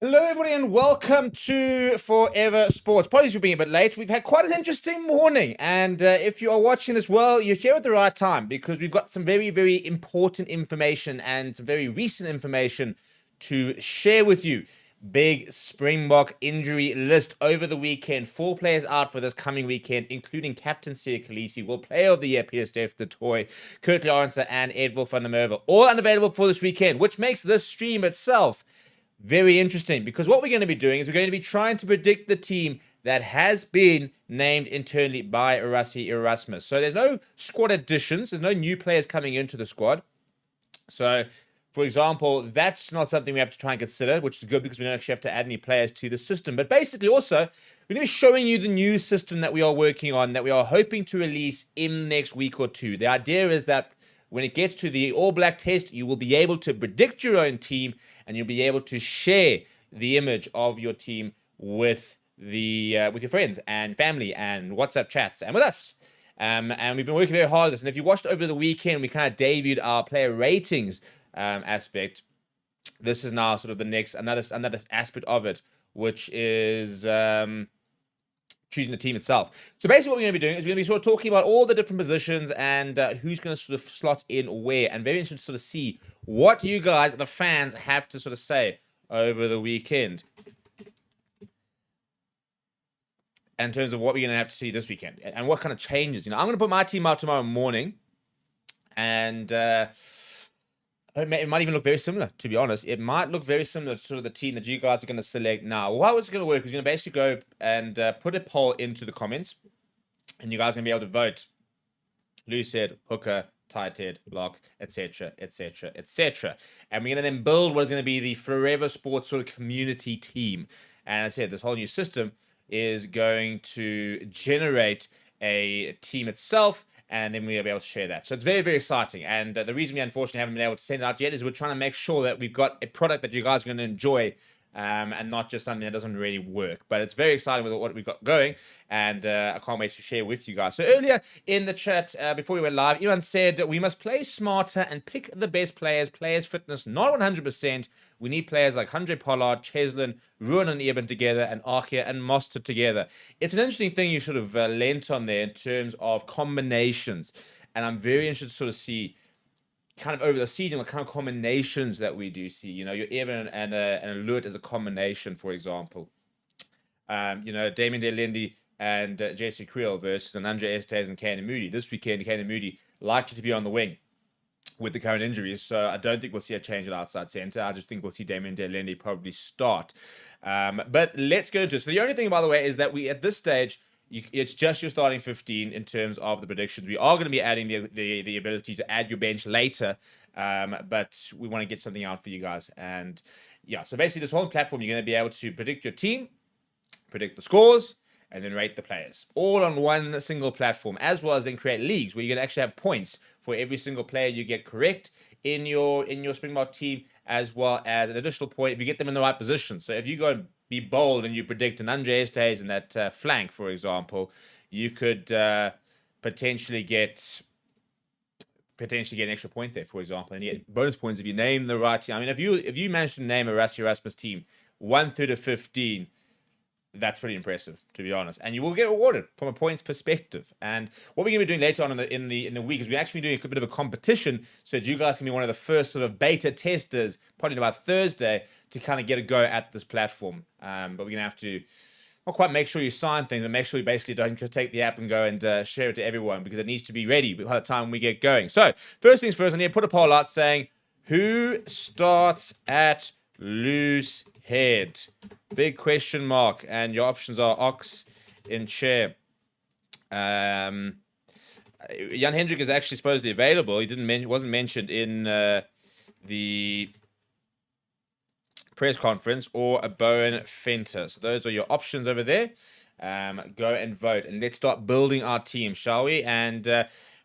Hello, everybody, and welcome to Forever Sports. Apologies for being a bit late. We've had quite an interesting morning, and if you are watching this, well, you're here at the right time because we've got some very, very important information and some very recent information to share with you. Big Springbok injury list over the weekend. 4 players out for this coming weekend, including Captain Siya Kolisi, World Player of the Year Peter Steph du Toit, Kurt Lawrence, and Edwil van der Merwe, all unavailable for this weekend, which makes this stream itself very interesting, because what we're going to be doing is we're going to be trying to predict the team that has been named internally by Rassie Erasmus. So there's no squad additions. There's no new players coming into the squad. So, for example, that's not something we have to try and consider, which is good because we don't actually have to add any players to the system. But basically also, we're going to be showing you the new system that we are working on, that we are hoping to release in the next week or two. The idea is that when it gets to the All Black test, you will be able to predict your own team and you'll be able to share the image of your team with your friends and family and WhatsApp chats and with us. And we've been working very hard on this. And if you watched over the weekend, we kind of debuted our player ratings aspect. This is now sort of the next another aspect of it, which is choosing the team itself. So basically what we're going to be doing is we're going to be sort of talking about all the different positions and who's going to sort of slot in where, and very interested to sort of see what you guys, the fans, have to sort of say over the weekend in terms of what we're going to have to see this weekend and what kind of changes. I'm going to put my team out tomorrow morning, and it might even look very similar, to be honest. It might look very similar to sort of the team that you guys are going to select now. Well, how it's going to work is we're going to basically go and put a poll into the comments, and you guys are going to be able to vote loose head, hooker, tight head, lock, etc., etc., etc. And we're going to then build what is going to be the Forever Sports sort of community team. And as I said, this whole new system is going to generate a team itself, and then we'll be able to share that. So it's very, very exciting. And the reason we unfortunately haven't been able to send it out yet is we're trying to make sure that we've got a product that you guys are going to enjoy, and not just something that doesn't really work. But it's very exciting with what we've got going, and I can't wait to share with you guys. So earlier in the chat, before we went live, Ivan said we must play smarter and pick the best players. Players' fitness not 100%. We need players like Andre Pollard, Cheslin, Ruan and Eben together, and Archia and Moster together. It's an interesting thing you sort of lent on there in terms of combinations. And I'm very interested to sort of see kind of over the season what kind of combinations that we do see. Your Eben and Alert as a combination, for example. Damien Delindi and Jesse Creel versus Andre Estes and Kane Moody. This weekend, Kane Moody likely to be on the wing with the current injuries, so I don't think we'll see a change at outside centre. I just think we'll see Damien Delindi probably start. But let's go into it. So the only thing, by the way, is that we, at this stage, it's just your starting 15 in terms of the predictions. We are going to be adding the ability to add your bench later, but we want to get something out for you guys. And yeah, so basically this whole platform, you're going to be able to predict your team, predict the scores, and then rate the players, all on one single platform, as well as then create leagues where you can actually have points for every single player you get correct in your Springbok team, as well as an additional point if you get them in the right position. So if you go and be bold and you predict an Andre Estes in that flank, for example, you could potentially get an extra point there, for example, and you get bonus points if you name the right team. I mean, if you manage to name a Rassie Erasmus team 1/3 of 15. That's pretty impressive, to be honest, and you will get rewarded from a points perspective. And what we're going to be doing later on in the week is we're actually doing a bit of a competition, so that you guys can be one of the first sort of beta testers, probably about Thursday, to kind of get a go at this platform. But we're going to have to not quite make sure you sign things, but make sure you basically don't just take the app and go and share it to everyone, because it needs to be ready by the time we get going. So first things first, I need to put a poll out saying who starts at loose head. Big question mark, and your options are Ox in chair. Jan Hendrik is actually supposedly available. He wasn't mentioned in the press conference, or a Bowen Fenter. So those are your options over there. Go and vote, and let's start building our team, shall we? And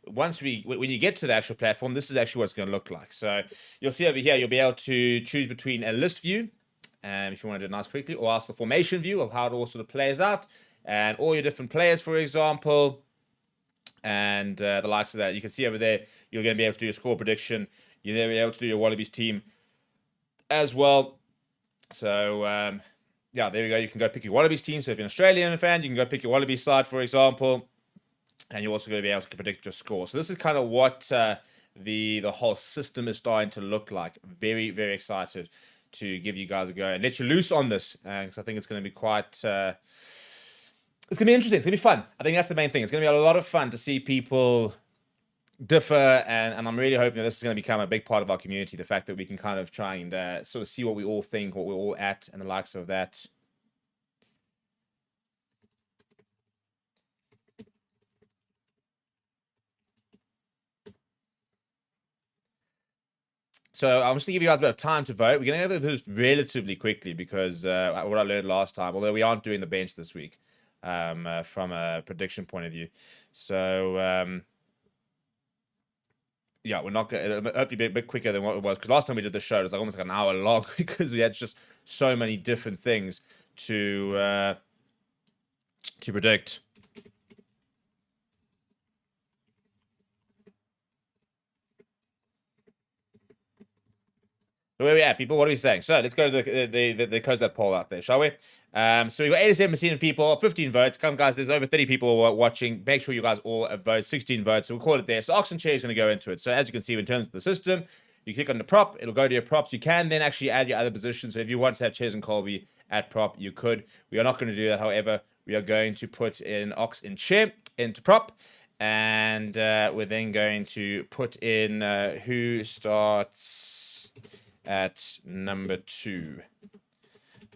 when you get to the actual platform, this is actually what it's going to look like. So you'll see over here, you'll be able to choose between a list view, if you want to do it nice quickly, or ask the formation view of how it all sort of plays out, and all your different players, for example, and the likes of that. You can see over there, you're going to be able to do your score prediction. You're going to be able to do your Wallabies team as well. So, yeah, there we go. You can go pick your Wallabies team. So if you're an Australian fan, you can go pick your Wallabies side, for example. And you're also going to be able to predict your score. So this is kind of what the whole system is starting to look like. Very, very excited to give you guys a go and let you loose on this, because I think it's going to be quite... it's going to be interesting. It's going to be fun. I think that's the main thing. It's going to be a lot of fun to see people differ, and I'm really hoping that this is going to become a big part of our community. The fact that we can kind of try and sort of see what we all think, what we're all at, and the likes of that. So I'm just going to give you guys a bit of time to vote. We're going to go through this relatively quickly because what I learned last time, although we aren't doing the bench this week from a prediction point of view. So, yeah, we're not going to hopefully be a bit quicker than what it was. Because last time we did the show, it was like almost like an hour long because we had just so many different things to predict. So where are we at, people? What are we saying? So let's go to the close that poll out there, shall we? So we've got 87% of people, 15 votes. Come, guys, there's over 30 people watching. Make sure you guys all vote. 16 votes. So we'll call it there. So Ox and Chair is going to go into it. So as you can see, in terms of the system, you click on the prop. It'll go to your props. You can then actually add your other positions. So if you want to have Chairs and Colby at prop, you could. We are not going to do that. However, we are going to put in Ox and Chair into prop. And we're then going to put in who starts at number 2.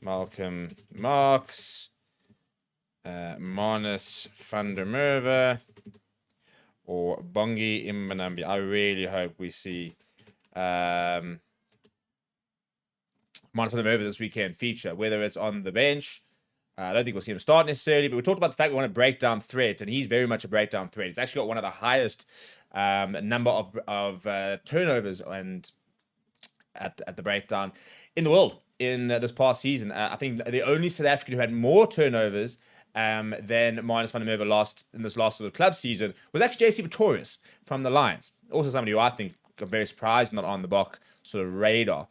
Malcolm Marx, Manus van der Merwe, or Bongi Imbanambi. I really hope we see Manus van der Merwe this weekend feature, whether it's on the bench. I don't think we'll see him start necessarily, but we talked about the fact we want to break down threats, and he's very much a breakdown threat. He's actually got one of the highest number of turnovers and at the breakdown in the world in this past season. I think the only South African who had more turnovers than Manus van der Merwe in this last sort of club season was actually JC Pretorius from the Lions. Also somebody who I think got very surprised, not on the Bok sort of radar.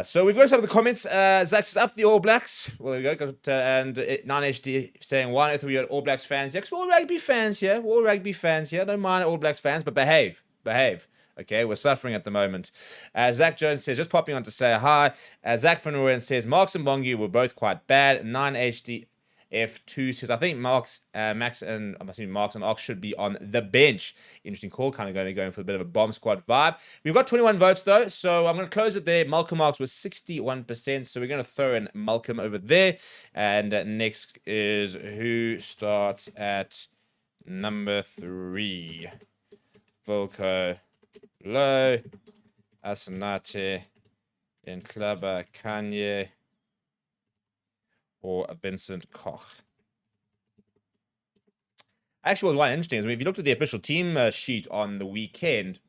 So we've got some of the comments. Zach's up the All Blacks. Well, there we go. And 9HD saying, why on earth are we All Blacks fans? Yeah, because we're all rugby fans here. We're all rugby fans here. Don't mind All Blacks fans, but behave. Okay, we're suffering at the moment. Zach Jones says, just popping on to say hi. Zach Van Rooyen says, Marx and Bongi were both quite bad. 9HDF2 says, I think Max and Ox should be on the bench. Interesting call, kind of going for a bit of a bomb squad vibe. We've got 21 votes though, so I'm going to close it there. Malcolm Marx was 61%, so we're going to throw in Malcolm over there. And next is who starts at number 3. Volko Low, Asanate, Enklaba Kanye, or Vincent Koch. Actually, was one interesting. I mean, if you looked at the official team sheet on the weekend,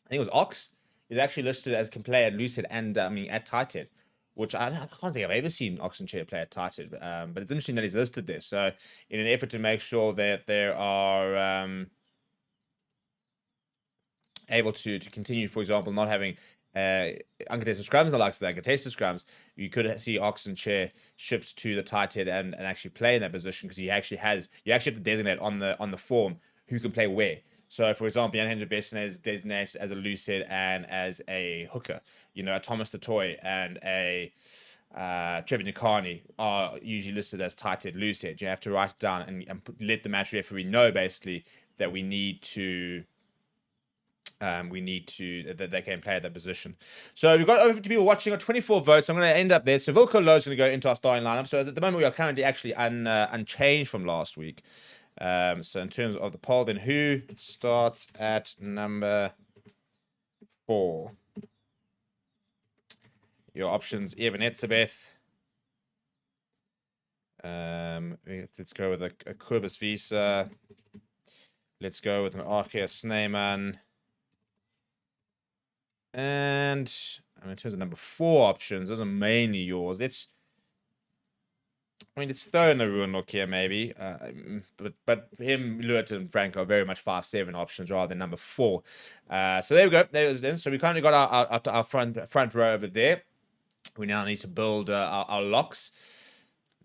I think it was Ox is actually listed as can play at loose head and at tight head, which I can't think I've ever seen Ox and Chair play at tight head. But it's interesting that he's listed there. So in an effort to make sure that there are able to continue, for example, not having uncontested scrums and the likes of the uncontested scrums, you could see Ox and Chair shift to the tight head and actually play in that position, because you actually have to designate on the form who can play where. So, for example, Jan Hendrik Western is designated as a loose head and as a hooker. You know, a Thomas the Toy and a Trevor Nikani are usually listed as tight head, loose head. You have to write it down and let the match referee know basically that we need to that they can play at that position. So we've got over 50 people watching, got 24 votes. I'm going to end up there. So Vilko Low is going to go into our starting lineup. So at the moment we are currently actually unchanged from last week. So in terms of the poll, then who starts at number 4? Your options: Eben Etzebeth. Let's go with a Kobus Visa. Let's go with an Archia Sneyman. And in terms of number 4 options, those are mainly yours. Let's throw in a Ruinlock here, maybe. But him, Lewis, and Franco are very much 5-7 options rather than number 4. So there we go. There it is then. So we currently got our front row over there. We now need to build our locks.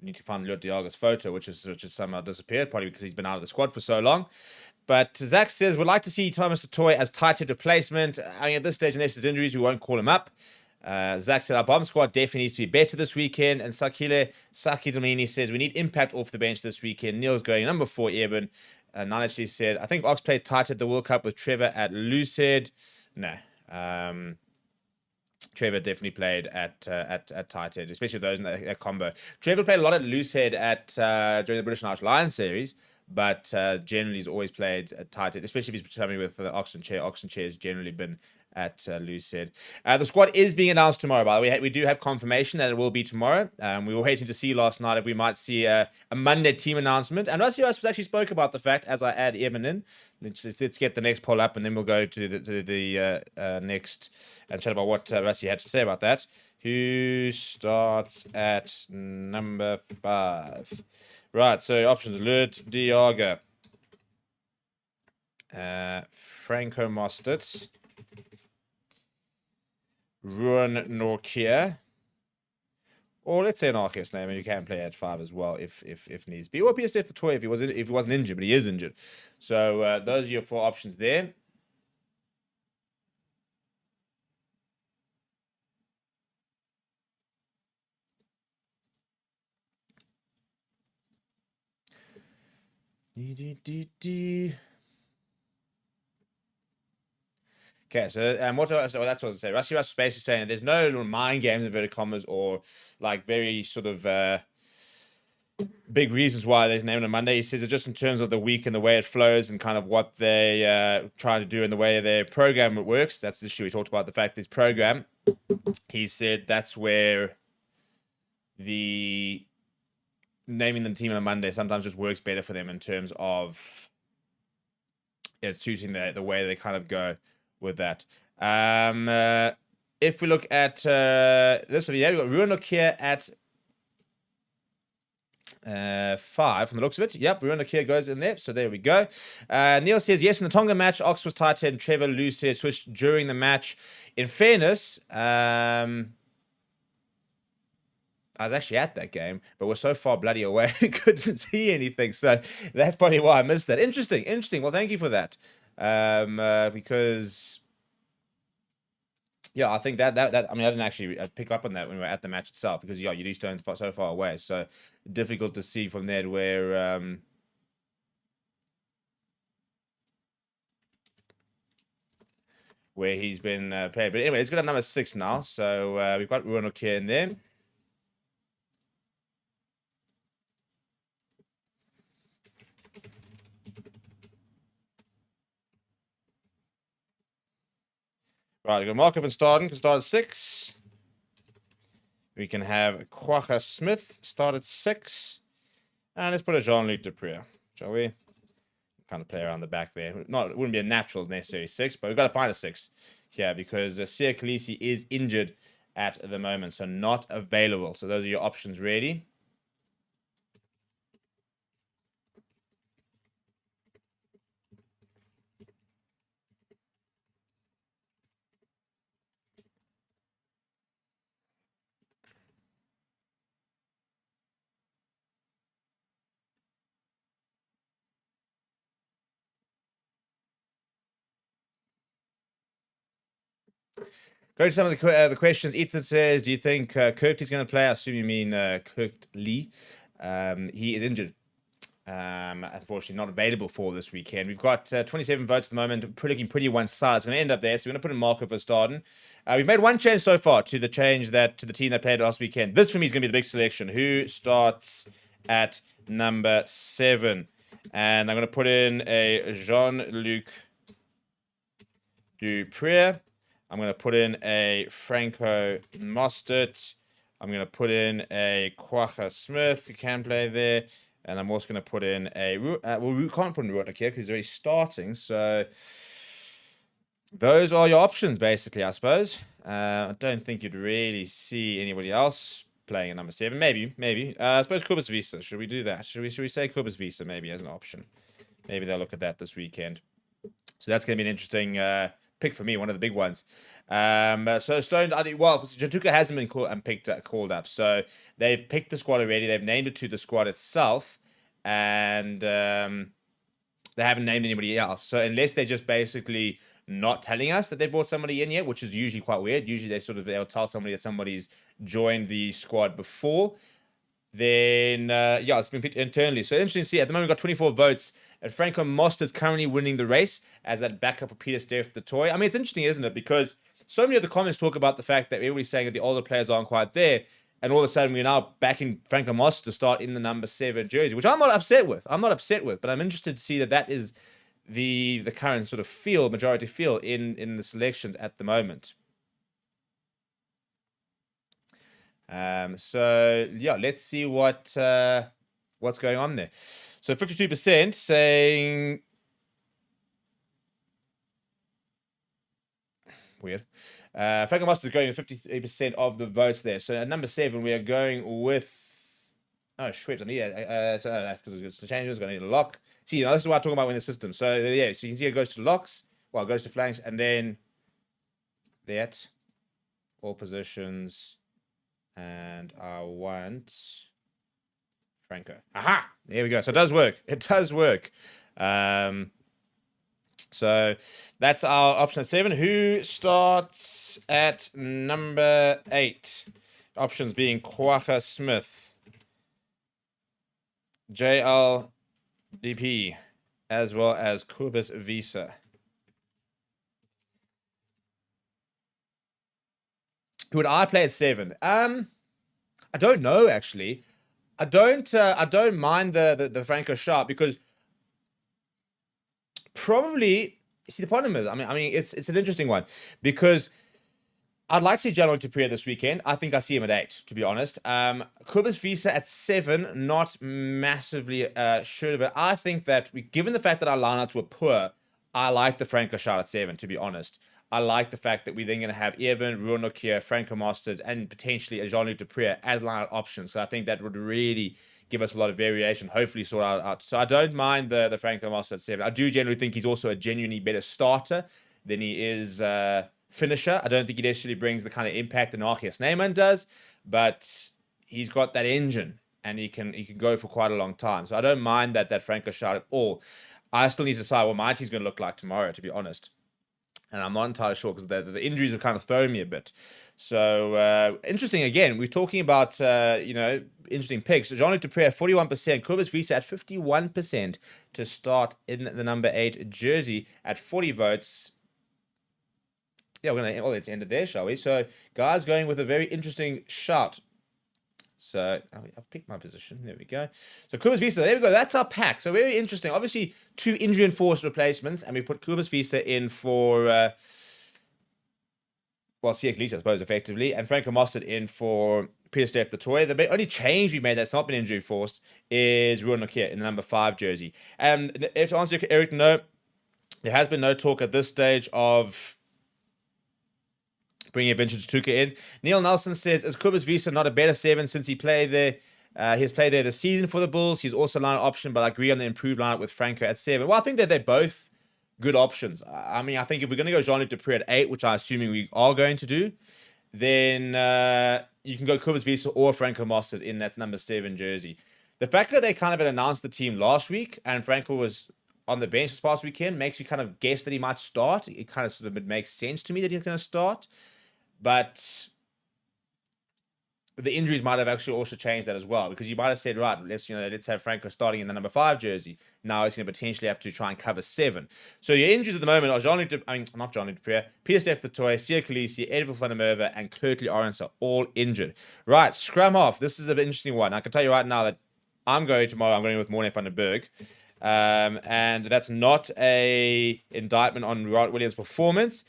We need to find Leo Diaga's photo, which is somehow disappeared, probably because he's been out of the squad for so long. But Zach says, we'd like to see Thomas Toy as tight head replacement. I mean, at this stage, unless there's injuries, we won't call him up. Zach said, our bomb squad definitely needs to be better this weekend. And Sakile Sakidamini says, we need impact off the bench this weekend. Neil's going number 4, Eben. Nanachli said, I think Ox played tight at the World Cup with Trevor at Lucid. No. Trevor definitely played at tight head, especially with those in that combo. Trevor played a lot at loosehead during the British and Irish Lions series, but generally he's always played at tight head, especially if he's coming with the Oxen Chair. Oxen Chair has generally been at loosehead. The squad is being announced tomorrow, by the way. We do have confirmation that it will be tomorrow. We were waiting to see last night if we might see a Monday team announcement. And Rusty actually spoke about the fact, as I add Eamon in, let's get the next poll up, and then we'll go to the next and chat about what Rusty had to say about that. Who starts at number 5? Right, so options: Lurt, Diaga, Franco Mostert, Ruan Norkia, or let's say an Arceus name, and you can play at 5 as well if needs be, or PSF the toy if he wasn't injured, but he is injured. So those are your 4 options there. Okay, so that's what I was saying. Rusty Russ is basically saying there's no mind games, inverted commas, or like very sort of big reasons why they're named on Monday. He says it's just in terms of the week and the way it flows and kind of what they try to do and the way their program works. That's the issue we talked about, the fact this program. He said that's where the naming the team on a Monday sometimes just works better for them in terms of suiting the way they kind of go with that. If we look at this one, yeah, we've got Ruan Nokia at 5 from the looks of it. Yep, Ruan Nokia goes in there. So there we go. Neil says, yes, in the Tonga match, Ox was tight head and Trevor Lucid switched during the match. In fairness, I was actually at that game, but we're so far bloody away, I couldn't see anything. So that's probably why I missed that. Interesting. Well, thank you for that. Because, yeah, I think that I mean, I didn't actually pick up on that when we were at the match itself, because, yeah, you do stand so far away. So difficult to see from there where he's been played. But anyway, it's got a number 6 now. So we've got Ruan Nokia in there. Right, we've got Markov and Staden can start at 6. We can have Quacha Smith start at 6. And let's put a Jean-Luc Dupree, shall we? Kind of play around the back there. It wouldn't be a natural necessary 6, but we've got to find a 6 here because Sia Khaleesi is injured at the moment, so not available. So those are your options ready. Go to some of the questions. Ethan says, do you think Kirkley's going to play? I assume you mean Kirkley. He is injured. Unfortunately, not available for this weekend. We've got 27 votes at the moment, looking pretty one-sided. It's going to end up there, so we're going to put in Marco for Staden. We've made one change so far to the team that played last weekend. This, for me, is going to be the big selection. Who starts at number 7? And I'm going to put in a Jean-Luc Dupree. I'm going to put in a Franco Mostert. I'm going to put in a Quacha Smith, who can play there. And I'm also going to put in a... we can't put in Ruan here because he's already starting. So those are your options, basically, I suppose. I don't think you'd really see anybody else playing at number 7. Maybe. I suppose Kubus Visa. Should we do that? Should we say Kubus Visa maybe as an option? Maybe they'll look at that this weekend. So that's going to be an interesting... pick for me, one of the big ones. So Stone, well, Jatuka hasn't been called up. So they've picked the squad already. They've named it to the squad itself, and they haven't named anybody else. So unless they're just basically not telling us that they brought somebody in yet, which is usually quite weird. Usually they'll tell somebody that somebody's joined the squad before. Then it's been picked internally. So interesting to see. At the moment, we've got 24 votes. And Franco Mostert is currently winning the race as that backup for Peter Steph the toy. I mean, it's interesting, isn't it? Because so many of the comments talk about the fact that everybody's saying that the older players aren't quite there. And all of a sudden, we're now backing Franco Mostert to start in the number 7 jersey, which I'm not upset with. But I'm interested to see that is the current sort of majority feel in the selections at the moment. So yeah, let's see what's going on there. So 52% saying weird. Franco Mostert is going with 53% of the votes there. So at number 7, we are going with. Oh, shit. So that's because it's the changes. Going to need a lock. See, this is what I'm talking about in the system. So yeah, so you can see it goes to locks. Well, it goes to flanks, and then that all positions. And I want Franco. Aha! There we go. So it does work. It does work. So that's our option at 7. Who starts at number 8? Options being Kwagga Smith, JLDP, as well as Kobus Visa. Who would I play at 7? I don't know actually. I don't mind the Franco Sharp because probably the problem is I mean it's an interesting one because I'd like to see Jalon Tupuria this weekend. I think I see him at 8, to be honest. Kobus Visa at 7, not massively sure of it. I think that given the fact that our lineouts were poor, I like the Franco Sharp at 7, to be honest. I like the fact that we're then going to have Eben, Ruan Nokia, Franco Mostert, and potentially a Jean-Luc Dupré as line options. So I think that would really give us a lot of variation, hopefully sort out. So I don't mind the Franco Mostert at 7. I do generally think he's also a genuinely better starter than he is finisher. I don't think he necessarily brings the kind of impact that Archias Neyman does, but he's got that engine, and he can go for quite a long time. So I don't mind that Franco shot at all. I still need to decide what my team's going to look like tomorrow, to be honest. And I'm not entirely sure because the injuries have kind of thrown me a bit. So, interesting again. We're talking about, interesting picks. Jean-Luc Dupré at 41%. Kobus Visa at 51% to start in the number 8 jersey at 40 votes. Yeah, let's end it there, shall we? So, guys going with a very interesting shout. So I've picked my position. There we go. So Kobus Visa, there we go. That's our pack. So very interesting. Obviously, 2 injury-enforced replacements, and we put Kobus Visa in for, Siak Lisa, I suppose, effectively, and Franco Mostert in for Peter Steph the toy. The only change we've made that's not been injury-enforced is Ruan Nokia in the number 5 jersey. And to answer Eric, no, there has been no talk at this stage of bringing Vintage Tuka in. Neil Nelson says, is Kobus Visa not a better 7 since he played there? He's played there this season for the Bulls. He's also line option, but I agree on the improved lineup with Franco at 7. Well, I think that they're both good options. I mean, I think if we're going to go Jean-Luc Dupré at 8, which I'm assuming we are going to do, then you can go Kobus Visa or Franco Mostert in that number 7 jersey. The fact that they kind of had announced the team last week and Franco was on the bench this past weekend makes me kind of guess that he might start. It kind of sort of makes sense to me that he's going to start. But the injuries might have actually also changed that as well, because you might have said, right, let's have Franco starting in the number 5 jersey. Now he's going to potentially have to try and cover 7. So your injuries at the moment are not Jean-Luc Dupré, Peter Steph the toy, Siya Kolisi, Edwin van der Merwe, and Kurtley Orange are all injured. Right, scrum half. This is an interesting one. I can tell you right now that I'm going with Morne van der Berg. And that's not a indictment on Grant Williams' performance.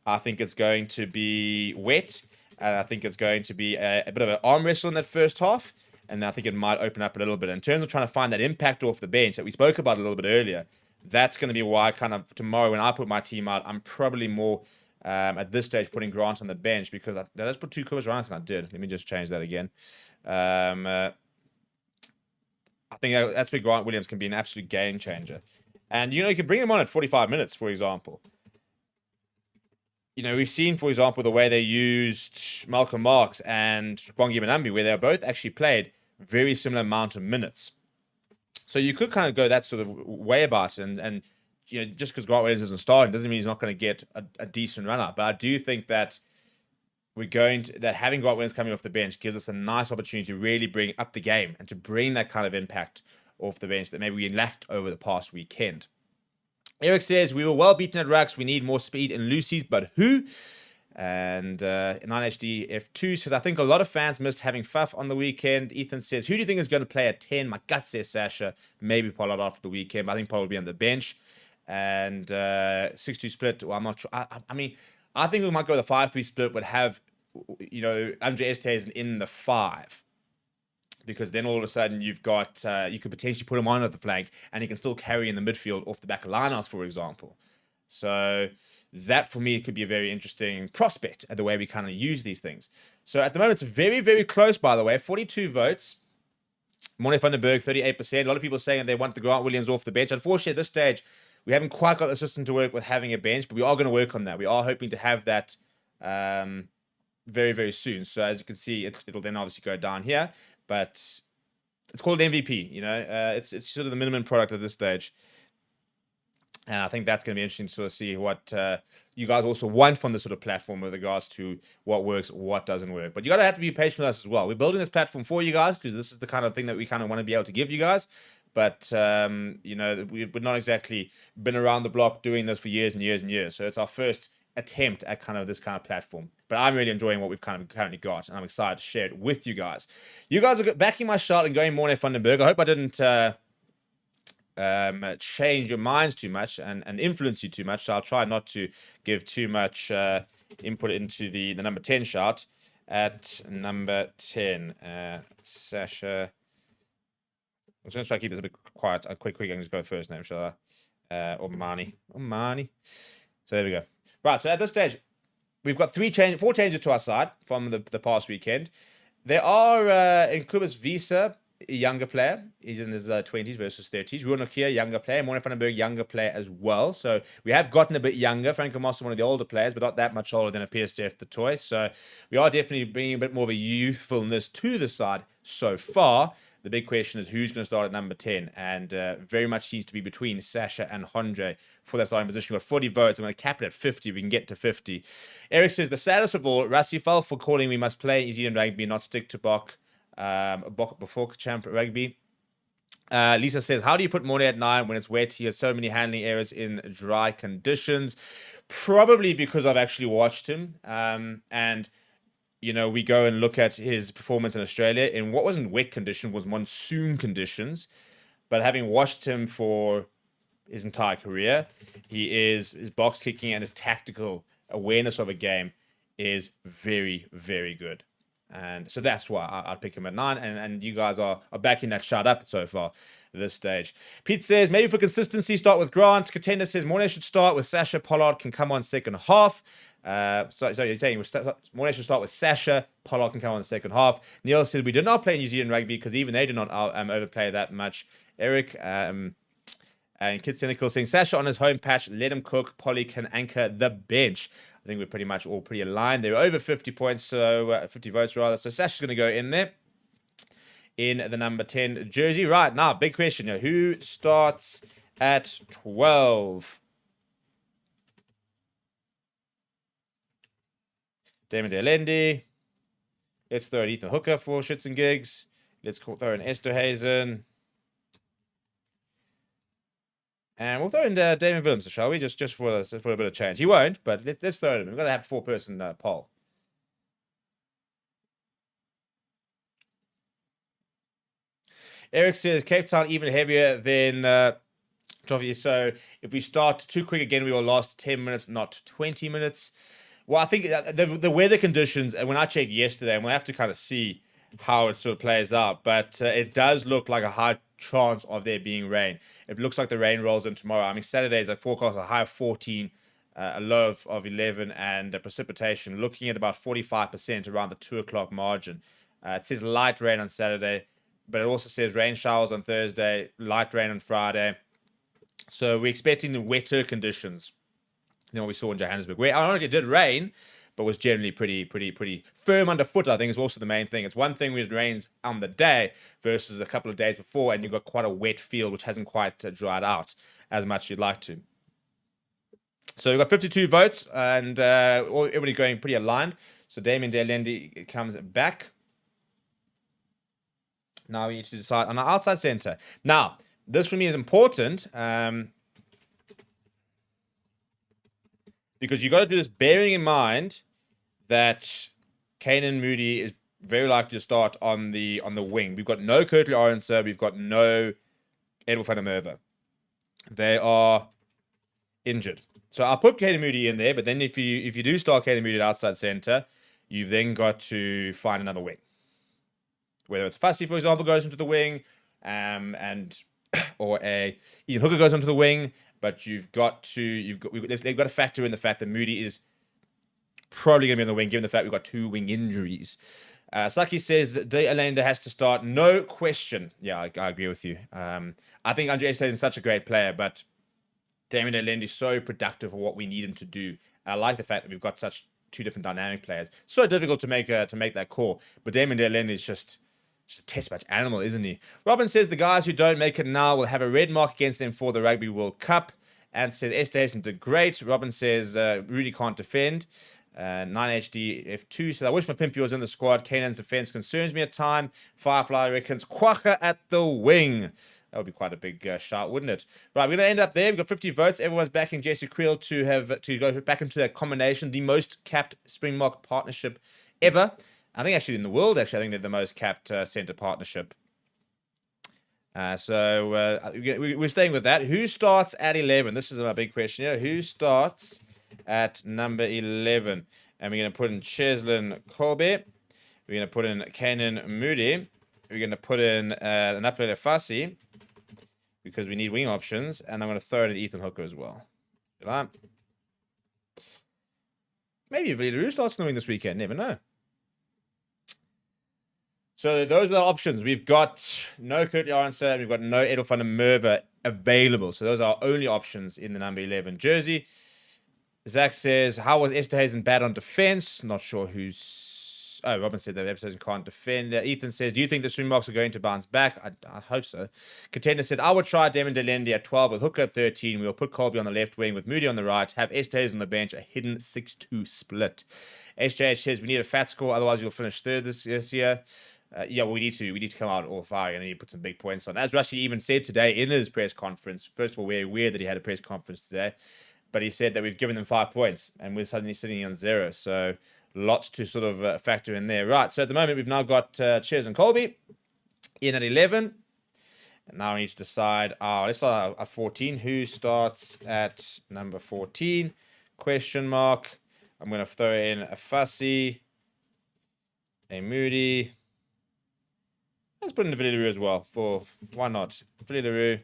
I think it's going to be wet, and I think it's going to be a bit of an arm wrestle in that first half, and I think it might open up a little bit. In terms of trying to find that impact off the bench that we spoke about a little bit earlier, that's going to be why kind of tomorrow when I put my team out, I'm probably more at this stage putting Grant on the bench, because I just put 2 covers around, and I did. Let me just change that again. I think that's where Grant Williams can be an absolute game changer. And, you can bring him on at 45 minutes, for example. we've seen, for example, the way they used Malcolm Marx and Bongi Manambi, where they both actually played very similar amount of minutes. So you could kind of go that sort of way about it, and just because Grant Williams isn't starting doesn't mean he's not going to get a decent run up. But I do think that having Grant Williams coming off the bench gives us a nice opportunity to really bring up the game and to bring that kind of impact off the bench that maybe we lacked over the past weekend. Eric says, we were well beaten at rucks. We need more speed in loosies, but who? And 9HDF2 says, I think a lot of fans missed having Faf on the weekend. Ethan says, who do you think is going to play at 10? My gut says Sasha. Maybe Pollard after the weekend, but I think Pollard will be on the bench. And 6-2 split, well, I'm not sure. I mean, I think we might go with a 5-3 split, but have, Andre Estes in the 5. Because then all of a sudden you've got, you could potentially put him on at the flank and he can still carry in the midfield off the back of lineouts, for example. So that for me could be a very interesting prospect at the way we kind of use these things. So at the moment, it's very, very close, by the way. 42 votes. Morne van den Berg, 38%. A lot of people saying they want the Grant Williams off the bench. Unfortunately, at this stage, we haven't quite got the system to work with having a bench, but we are going to work on that. We are hoping to have that very, very soon. So as you can see, it'll then obviously go down here. But it's called MVP, it's sort of the minimum product at this stage. And I think that's going to be interesting to sort of see what you guys also want from this sort of platform with regards to what works, what doesn't work. But you got to have to be patient with us as well. We're building this platform for you guys because this is the kind of thing that we kind of want to be able to give you guys. But, we've not exactly been around the block doing this for years and years and years. So it's our first attempt at kind of this kind of platform. But I'm really enjoying what we've kind of currently got, and I'm excited to share it with you guys. You guys are backing my shot and going Morne van den Berg. I hope I didn't change your minds too much and influence you too much, so I'll try not to give too much input into the number 10 shot. At number 10, Sasha. I'm just going to try to keep this a bit quiet. Quick, I can just go first name, shall I? Or Mani. So there we go. Right, so at this stage, we've got 4 changes to our side from the past weekend. There are in Kubus Visa, a younger player. He's in his 20s versus 30s. Ruan Nokia, younger player. Morne van den Berg, younger player as well. So we have gotten a bit younger. Franco Moss, one of the older players, but not that much older than appears to have the toy. So we are definitely bringing a bit more of a youthfulness to the side so far. The big question is who's going to start at number 10, and very much seems to be between Sasha and Andre for that starting position. We've got 40 votes. I'm going to cap it at 50. We can get to 50. Eric says, the saddest of all, Rassi fell for calling we must play New Zealand rugby, not stick to Bok before champ rugby. Lisa says, how do you put Morne at 9 when it's wet? He has so many handling errors in dry conditions. Probably because I've actually watched him. And we go and look at his performance in Australia in what wasn't wet condition, was monsoon conditions. But having watched him for his entire career, his box kicking and his tactical awareness of a game is very, very good. And so that's why I'd pick him at 9. And you guys are backing that shot up so far at this stage. Pete says, maybe for consistency, start with Grant. Contender says, Morne should start with Sasha. Pollard can come on second half. So you're saying Morne should start with Sasha. Pollard can come on the second half. Neil said, we did not play New Zealand rugby because even they did not overplay that much. Eric and Kid Cynical saying, Sasha on his home patch, let him cook. Polly can anchor the bench. I think we're pretty much all pretty aligned. They're over 50 points, so 50 votes rather. So Sasha's going to go in there in the number 10 jersey. Right, now, big question here. Who starts at 12? Damon DeLendi. Let's throw in Ethan Hooker for shits and gigs. Let's throw in Esterhazen. And we'll throw in Damon Willems, shall we? Just for a bit of change. He won't, but let's throw it in. We've got to have a 4-person poll. Eric says, Cape Town even heavier than Trophy. So if we start too quick again, we will last 10 minutes, not 20 minutes. Well, I think the weather conditions, and when I checked yesterday, and we'll have to kind of see how it sort of plays out, but it does look like a high chance of there being rain. It looks like the rain rolls in tomorrow. I mean, Saturday is a forecast a high of 14, a low of 11, and precipitation looking at about 45% around the 2 o'clock margin. It says light rain on Saturday, but it also says rain showers on Thursday, light rain on Friday. So we're expecting the wetter conditions than what we saw in Johannesburg, where ironically it did rain, but was generally pretty firm underfoot. I think is also the main thing. It's one thing when it rains on the day versus a couple of days before, and you've got quite a wet field which hasn't quite dried out as much as you'd like to. So we've got 52 votes, and everybody going pretty aligned. So Damien Delendi comes back. Now we need to decide on our outside centre. Now, this for me is important because you got to do this bearing in mind that Canan Moodie is very likely to start on the wing. We've got no Kirtley Orenser. We've got no Edel van der Merwe. They are injured. So I'll put Canan Moodie in there, but then if you do start Canan Moodie at outside centre, you've then got to find another wing. Whether it's Fussy, for example, goes into the wing, or a Ian Hooker goes onto the wing, but we've got to factor in the fact that Moodie is probably going to be on the wing, given the fact we've got 2 wing injuries. Saki says De Allende has to start, no question. Yeah, I agree with you. I think Andre Estes is such a great player, but Damien De Allende is so productive for what we need him to do. And I like the fact that we've got such 2 different dynamic players. So difficult to make that call, but Damien De Allende is just a test match animal, isn't he? Robin says the guys who don't make it now will have a red mark against them for the Rugby World Cup. And says Esther did great. Robin says Rudy can't defend. 9HDF2 says I wish my Pimpy was in the squad. Kanan's defense concerns me at time. Firefly reckons Quacha at the wing. That would be quite a big shout, wouldn't it? Right, we're going to end up there. We've got 50 votes. Everyone's backing Jesse Creel to go back into that combination, the most capped Springbok partnership ever. I think actually in the world, I think they're the most capped centre partnership. So we're staying with that. Who starts at 11? This is my big question here. Who starts at number 11? And we're going to put in Cheslin Colby. We're going to put in Canan Moodie. We're going to put in an Napele Fassi because we need wing options. And I'm going to throw in Ethan Hooker as well. Maybe Viliru starts on the wing this weekend. Never know. So those are the options. We've got no Kirtley Orenser and we've got no Edel van der Merwe available. So those are our only options in the number 11 jersey. Zach says, how was Esterhuizen bad on defense? Not sure who's... Oh, Robin said that Esterhuizen can't defend. Ethan says, do you think the Springboks are going to bounce back? I hope so. Contender said, I would try Damon Delendi at 12 with Hooker at 13. We'll put Colby on the left wing with Moodie on the right. Have Esterhuizen on the bench, a hidden 6-2 split. HJH says, we need a fat score, otherwise we'll finish third this year. Yeah, well, we need to come out all fire and need to put some big points on. As Rushy even said today in his press conference, first of all, very weird that he had a press conference today, but he said that we've given them 5 points and we're suddenly sitting on 0. So lots to sort of factor in there. Right, so at the moment we've now got Ches and Colby in at 11. And now we need to decide, let's start at 14. Who starts at number 14? Question mark. I'm going to throw in a Fussy, a Moodie. Let's put in the Viliru as well. Why not? Viliru,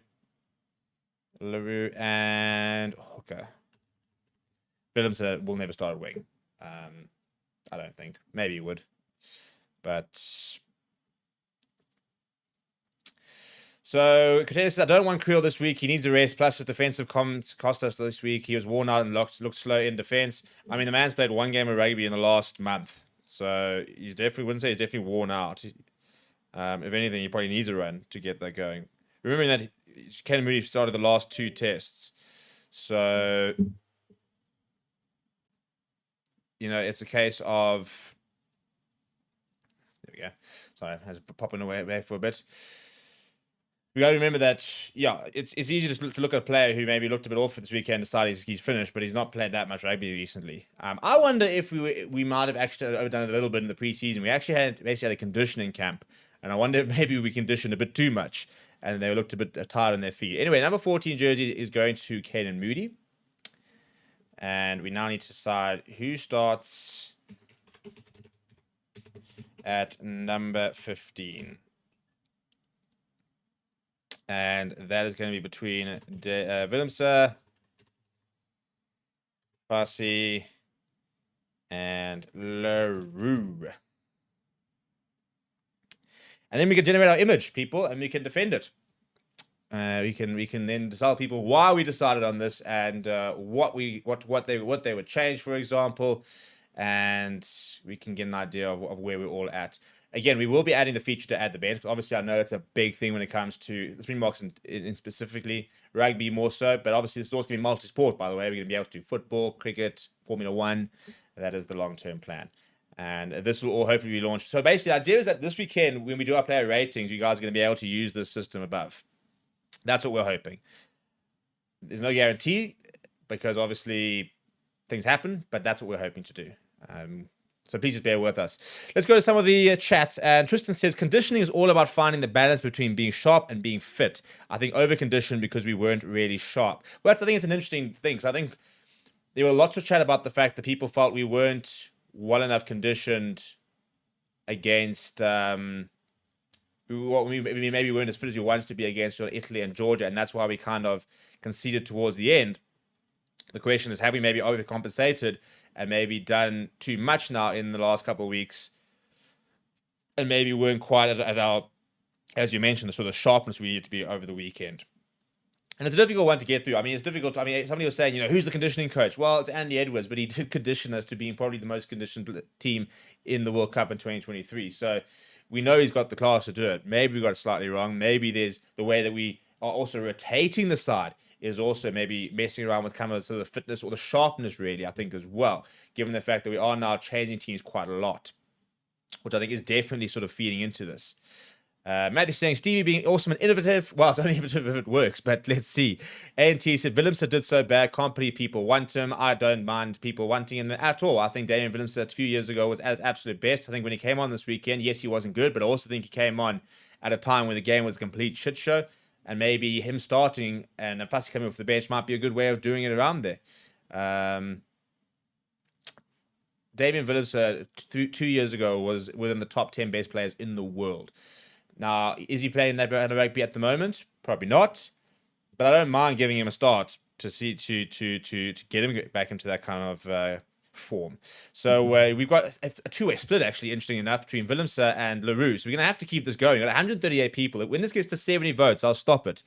LaRue, and Hooker. Willems will never start at wing. I don't think. Maybe he would. But... So, Contender says, I don't want Creel this week. He needs a rest. Plus, his defensive comms cost us this week. He was worn out and looked slow in defense. I mean, the man's played 1 game of rugby in the last month. So, he's definitely worn out. If anything, he probably needs a run to get that going. Remembering that Canan Moodie started the last 2 tests. So, it's a case of... There we go. Sorry, I was popping away for a bit. We got to remember that, it's easy to look at a player who maybe looked a bit off for this weekend, decided he's finished, but he's not played that much rugby recently. I wonder if we might have actually overdone it a little bit in the preseason. We actually had a conditioning camp, and I wonder if maybe we conditioned a bit too much, and they looked a bit tired on their feet. Anyway, number 14 jersey is going to Canan Moodie, and we now need to decide who starts at number 15. And that is going to be between Willemse, Fassi, and LaRue. And then we can generate our image, people, and we can defend it. We can then tell people why we decided on this and what they would change, for example, and we can get an idea of where we're all at. Again, we will be adding the feature to add the bench. Obviously, I know it's a big thing when it comes to the Springboks in specifically rugby more so, but obviously it's also going to be multi-sport. By the way, we're going to be able to do football, cricket, Formula One. That is the long-term plan. And this will all hopefully be launched. So basically, the idea is that this weekend, when we do our player ratings, you guys are going to be able to use this system above. That's what we're hoping. There's no guarantee because obviously things happen, but that's what we're hoping to do. So please just bear with us. Let's go to some of the chats. And Tristan says, conditioning is all about finding the balance between being sharp and being fit. I think over-conditioned because we weren't really sharp. But I think it's an interesting thing. So I think there were lots of chat about the fact that people felt we weren't well enough conditioned against... maybe weren't as fit as we wanted to be against Italy and Georgia, and that's why we kind of conceded towards the end. The question is, have we maybe overcompensated and maybe done too much now in the last couple of weeks, and maybe weren't quite at our, as you mentioned, the sort of sharpness we needed to be over the weekend? And it's a difficult one to get through. I mean, it's difficult. I mean, somebody was saying, who's the conditioning coach? Well, it's Andy Edwards, but he did condition us to being probably the most conditioned team in the World Cup in 2023. So we know he's got the class to do it. Maybe we got it slightly wrong. Maybe there's the way that we are also rotating the side is also maybe messing around with kind of sort of fitness or the sharpness, really, I think, as well, given the fact that we are now changing teams quite a lot, which I think is definitely sort of feeding into this. Matthew's saying, Stevie being awesome and innovative. Well, it's only innovative if it works, but let's see. A&T said, Willemse did so bad. Can't believe people want him. I don't mind people wanting him at all. I think Damian Willemse a few years ago was at his absolute best. I think when he came on this weekend, yes, he wasn't good, but I also think he came on at a time when the game was a complete shit show. And maybe him starting and Fassi coming off the bench might be a good way of doing it around there. Damian Willemse 2 years ago was within the top 10 best players in the world. Now, is he playing that brand of rugby at the moment? Probably not. But I don't mind giving him a start to see to get him back into that kind of form. So we've got a two-way split, actually, interesting enough, between Willemse and Leroux. So we're going to have to keep this going. We've got 138 people. When this gets to 70 votes, I'll stop it.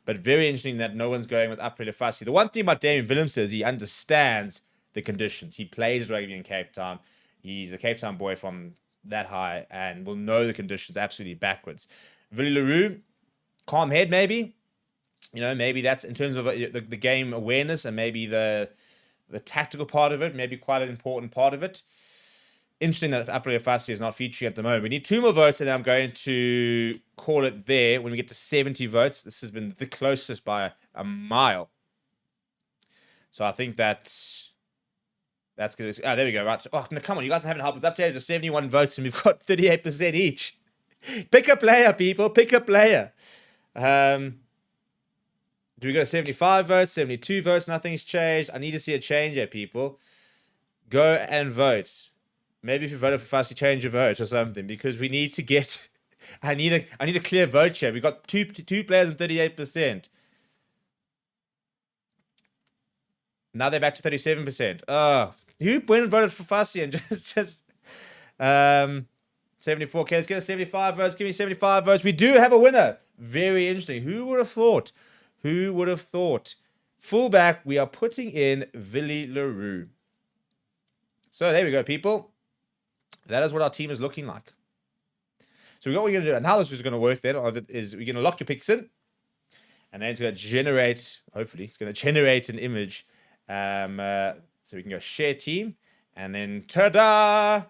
But very interesting that no one's going with accreditation. The one thing about Damian Willemse is he understands the conditions. He plays rugby in Cape Town. He's a Cape Town boy from that high and will know the conditions absolutely backwards. Willie Leroux, calm head maybe. Maybe that's in terms of the game awareness and maybe the tactical part of it, maybe quite an important part of it. Interesting that Aprile Fassi is not featuring at the moment. We need 2 more votes, and then I'm going to call it there when we get to 70 votes. This has been the closest by a mile. So I think that's going to... there we go, right. Oh, no, come on, you guys haven't helped. It's updated to 71 votes, and we've got 38% each. Pick a player, people. Pick a player. Do we go 75 votes, 72 votes? Nothing's changed. I need to see a change here, people. Go and vote. Maybe if you voted for Fassi, change your vote or something, because we need to get... I need a clear vote share. We've got two players and 38%. Now they're back to 37%. Oh, who went and voted for Fassi and just 74? Okay, let's get a 75 votes. Give me 75 votes. We do have a winner. Very interesting. Who would have thought? Who would have thought? Fullback, we are putting in Willie Leroux. So there we go, people. That is what our team is looking like. So what we're going to do, and how this is going to work then, is we're going to lock your picks in, and then it's going to generate, hopefully, it's going to generate an image. So we can go share team, and then ta-da!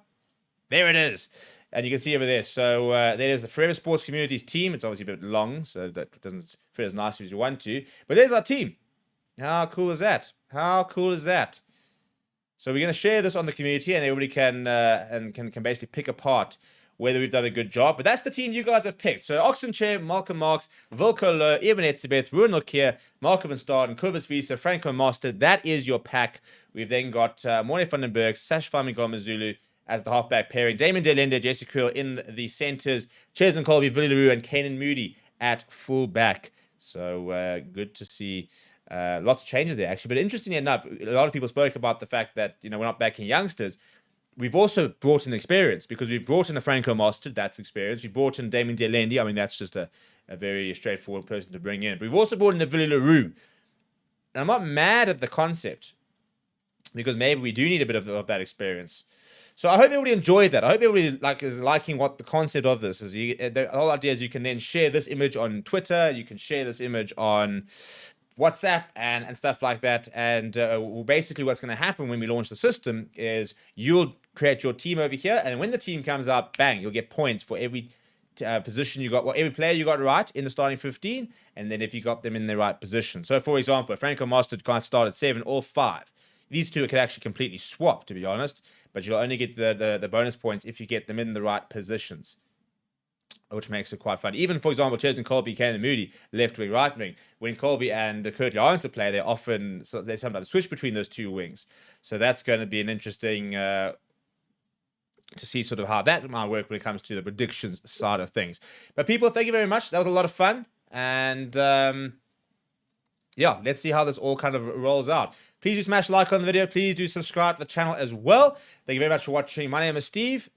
There it is. And you can see over there. So there's the Forever Sports Communities team. It's obviously a bit long, so that doesn't fit as nicely as you want to. But there's our team. How cool is that? How cool is that? So we're going to share this on the community, and everybody can basically pick apart whether we've done a good job. But that's the team you guys have picked. So Oxenchair, Malcolm Marks, Wilco Low, Eben Etzebeth, Ruan Lokier, Marco van Staden, Kobus Visa, Franco Master. That is your pack. We've then got Morne van den Berg, Sash Famigoma Zulu as the halfback pairing, Damon Delende, Jesse Creel in the centers, Cheslin Colby, Willie Leroux, and Kanan Moody at fullback. So good to see lots of changes there, actually. But interestingly enough, a lot of people spoke about the fact that, we're not backing youngsters. We've also brought in experience because we've brought in a Franco Master, that's experience. We've brought in Damon Delende. I mean, that's just a a very straightforward person to bring in. But we've also brought in a Vili LaRue. And I'm not mad at the concept, because maybe we do need a bit of that experience. So I hope everybody enjoyed that. I hope everybody is liking what the concept of this is. The whole idea is you can then share this image on Twitter. You can share this image on WhatsApp and stuff like that. And basically what's going to happen when we launch the system is you'll create your team over here. And when the team comes out, bang, you'll get points for every position you got, well, every player you got right in the starting 15. And then if you got them in the right position. So for example, Franco Mostert can't start at 7 or 5. These two could actually completely swap, to be honest. But you'll only get the bonus points if you get them in the right positions, which makes it quite fun. Even, for example, Chesney Colby, Kane Moody, left wing, right wing. When Colby and Curtly Arnson play, they sometimes switch between those two wings. So that's going to be an interesting to see sort of how that might work when it comes to the predictions side of things. But people, thank you very much. That was a lot of fun. And yeah, let's see how this all kind of rolls out. Please do smash like on the video. Please do subscribe to the channel as well. Thank you very much for watching. My name is Steve.